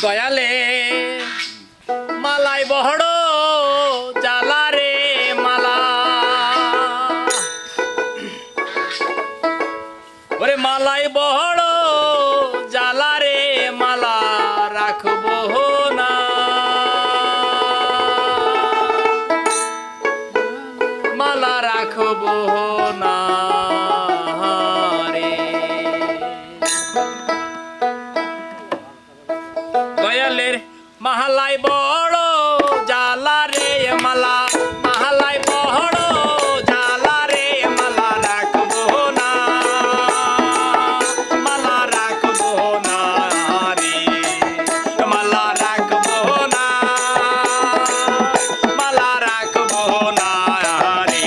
দয়ালে মালাই বহড় জালা রে মালা ওরে মালাই বহড় জালা রে মালা রাখবো না মালা রাখবো না রে দয়ালের মালাই বড় জালা রে মালা মালাই বড় জালা রে মালা রাখবো না মালা রাখবো না রে মালা রাখবো না মালা রাখবো না রে